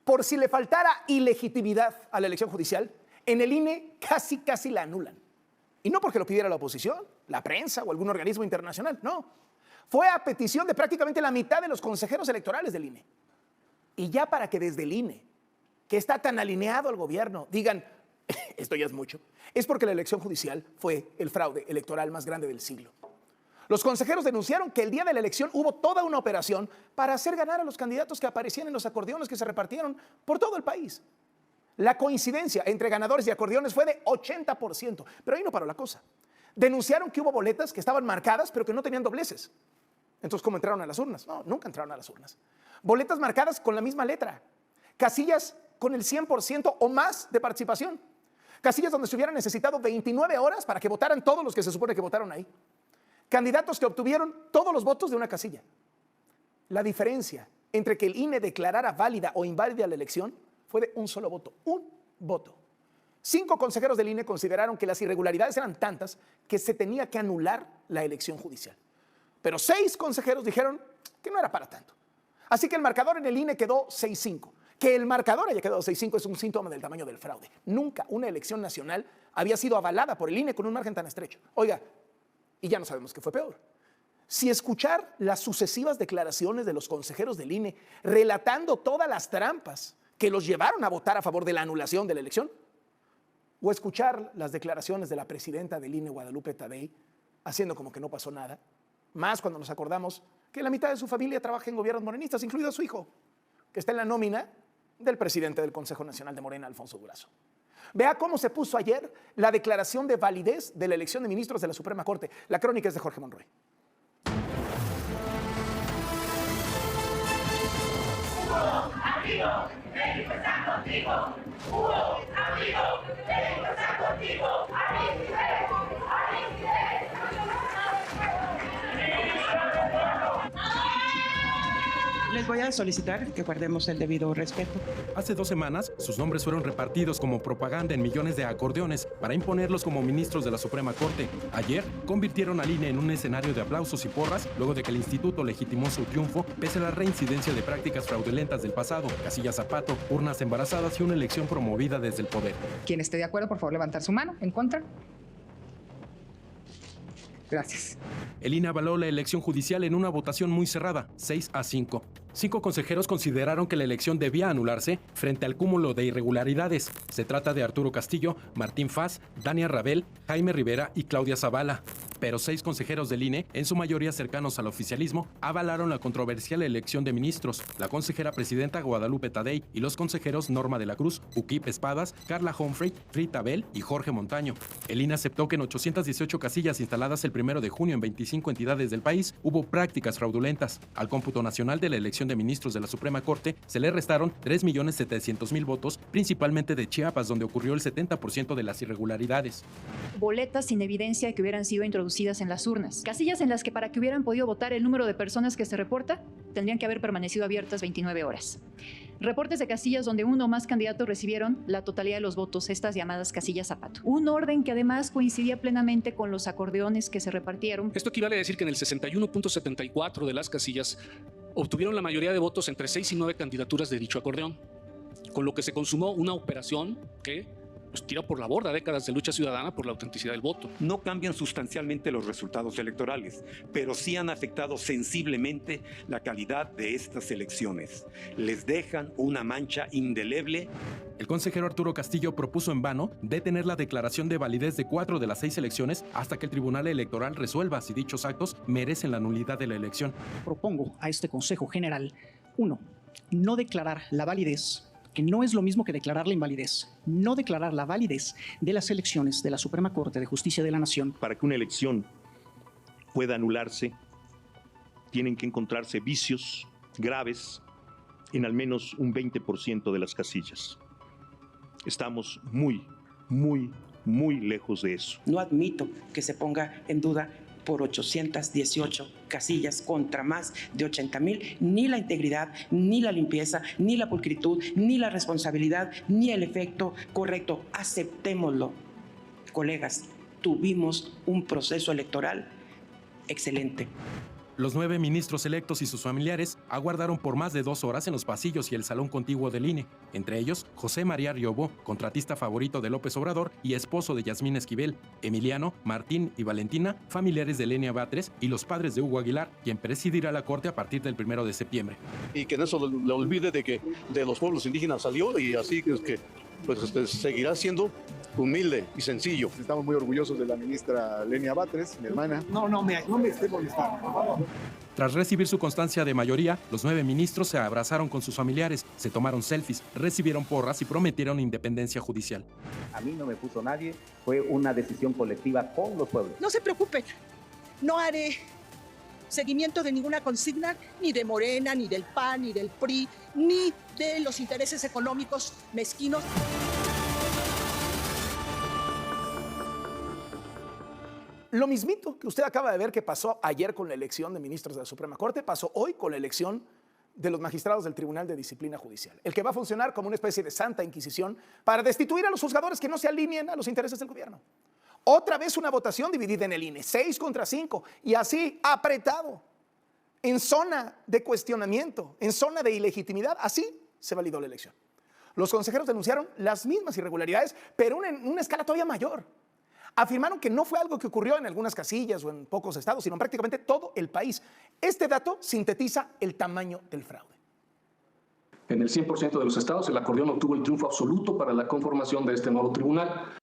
Por si le faltara ilegitimidad a la elección judicial, en el INE casi la anulan. Y no porque lo pidiera la oposición, la prensa o algún organismo internacional, no. Fue a petición de prácticamente la mitad de los consejeros electorales del INE. Y ya para que desde el INE, que está tan alineado al gobierno, digan, esto ya es mucho, es porque la elección judicial fue el fraude electoral más grande del siglo. Los consejeros denunciaron que el día de la elección hubo toda una operación para hacer ganar a los candidatos que aparecían en los acordeones que se repartieron por todo el país. La coincidencia entre ganadores y acordeones fue de 80%, pero ahí no paró la cosa. Denunciaron que hubo boletas que estaban marcadas pero que no tenían dobleces. Entonces, ¿cómo entraron a las urnas? No, nunca entraron a las urnas. Boletas marcadas con la misma letra. Casillas con el 100% o más de participación. Casillas donde se hubieran necesitado 29 horas para que votaran todos los que se supone que votaron ahí. Candidatos que obtuvieron todos los votos de una casilla. La diferencia entre que el INE declarara válida o inválida la elección fue de un solo voto, un voto. 5 consejeros del INE consideraron que las irregularidades eran tantas que se tenía que anular la elección judicial. Pero 6 consejeros dijeron que no era para tanto. Así que el marcador en el INE quedó 6-5. Que el marcador haya quedado 6-5 es un síntoma del tamaño del fraude. Nunca una elección nacional había sido avalada por el INE con un margen tan estrecho. Oiga, y ya no sabemos qué fue peor. Si escuchar las sucesivas declaraciones de los consejeros del INE relatando todas las trampas que los llevaron a votar a favor de la anulación de la elección, o escuchar las declaraciones de la presidenta del INE, Guadalupe Tadei, haciendo como que no pasó nada, más cuando nos acordamos que la mitad de su familia trabaja en gobiernos morenistas, incluido su hijo, que está en la nómina del presidente del Consejo Nacional de Morena, Alfonso Durazo. Vea cómo se puso ayer la declaración de validez de la elección de ministros de la Suprema Corte. La crónica es de Jorge Monroy. Amigo, México está contigo. Amigo, México está contigo. Les voy a solicitar que guardemos el debido respeto. Hace 2 semanas, sus nombres fueron repartidos como propaganda en millones de acordeones para imponerlos como ministros de la Suprema Corte. Ayer, convirtieron al INE en un escenario de aplausos y porras luego de que el instituto legitimó su triunfo pese a la reincidencia de prácticas fraudulentas del pasado, casillas zapato, urnas embarazadas y una elección promovida desde el poder. Quien esté de acuerdo, por favor, levantar su mano. ¿En contra? Gracias. El INE avaló la elección judicial en una votación muy cerrada, 6-5. 5 consejeros consideraron que la elección debía anularse frente al cúmulo de irregularidades. Se trata de Arturo Castillo, Martín Faz, Dania Rabel, Jaime Rivera y Claudia Zavala. Pero 6 consejeros del INE, en su mayoría cercanos al oficialismo, avalaron la controversial elección de ministros, la consejera presidenta Guadalupe Tadei y los consejeros Norma de la Cruz, Uquip Espadas, Carla Humphrey, Rita Bell y Jorge Montaño. El INE aceptó que en 818 casillas instaladas el 1 de junio en 25 entidades del país hubo prácticas fraudulentas. Al cómputo nacional de la elección de ministros de la Suprema Corte se le restaron 3.700.000 votos, principalmente de Chiapas, donde ocurrió el 70% de las irregularidades. Boletas sin evidencia que hubieran sido introducidas en las urnas. Casillas en las que para que hubieran podido votar el número de personas que se reporta, tendrían que haber permanecido abiertas 29 horas. Reportes de casillas donde uno o más candidatos recibieron la totalidad de los votos, estas llamadas casillas zapato. Un orden que además coincidía plenamente con los acordeones que se repartieron. Esto equivale a decir que en el 61.74 de las casillas obtuvieron la mayoría de votos entre 6 y 9 candidaturas de dicho acordeón, con lo que se consumó una operación que tira por la borda décadas de lucha ciudadana por la autenticidad del voto. No cambian sustancialmente los resultados electorales, pero sí han afectado sensiblemente la calidad de estas elecciones. Les dejan una mancha indeleble. El consejero Arturo Castillo propuso en vano detener la declaración de validez de 4 de las 6 elecciones hasta que el Tribunal Electoral resuelva si dichos actos merecen la nulidad de la elección. Propongo a este Consejo General, 1, no declarar la validez, que no es lo mismo que declarar la invalidez, no declarar la validez de las elecciones de la Suprema Corte de Justicia de la Nación. Para que una elección pueda anularse, tienen que encontrarse vicios graves en al menos un 20% de las casillas. Estamos muy lejos de eso. No admito que se ponga en duda por 818 casillas contra más de 80,000, ni la integridad, ni la limpieza, ni la pulcritud, ni la responsabilidad, ni el efecto correcto. Aceptémoslo. Colegas, tuvimos un proceso electoral excelente. Los 9 ministros electos y sus familiares aguardaron por más de 2 horas en los pasillos y el salón contiguo del INE, entre ellos José María Riobó, contratista favorito de López Obrador y esposo de Yasmín Esquivel, Emiliano, Martín y Valentina, familiares de Lenia Batres, y los padres de Hugo Aguilar, quien presidirá la Corte a partir del 1 de septiembre. Y que en eso le olvide de que de los pueblos indígenas salió, y así es que pues, seguirá siendo humilde y sencillo. Estamos muy orgullosos de la ministra Lenia Batres, mi hermana. No me esté molestando, por favor. Tras recibir su constancia de mayoría, los 9 ministros se abrazaron con sus familiares, se tomaron selfies, recibieron porras y prometieron independencia judicial. A mí no me puso nadie, fue una decisión colectiva con los pueblos. No se preocupen, no haré seguimiento de ninguna consigna, ni de Morena, ni del PAN, ni del PRI, ni de los intereses económicos mezquinos. Lo mismito que usted acaba de ver que pasó ayer con la elección de ministros de la Suprema Corte, pasó hoy con la elección de los magistrados del Tribunal de Disciplina Judicial, el que va a funcionar como una especie de santa inquisición para destituir a los juzgadores que no se alineen a los intereses del gobierno. Otra vez una votación dividida en el INE, 6 contra 5, y así apretado, en zona de cuestionamiento, en zona de ilegitimidad, así se validó la elección. Los consejeros denunciaron las mismas irregularidades, pero en una escala todavía mayor. Afirmaron que no fue algo que ocurrió en algunas casillas o en pocos estados, sino en prácticamente todo el país. Este dato sintetiza el tamaño del fraude. En el 100% de los estados, el acordeón obtuvo el triunfo absoluto para la conformación de este nuevo tribunal.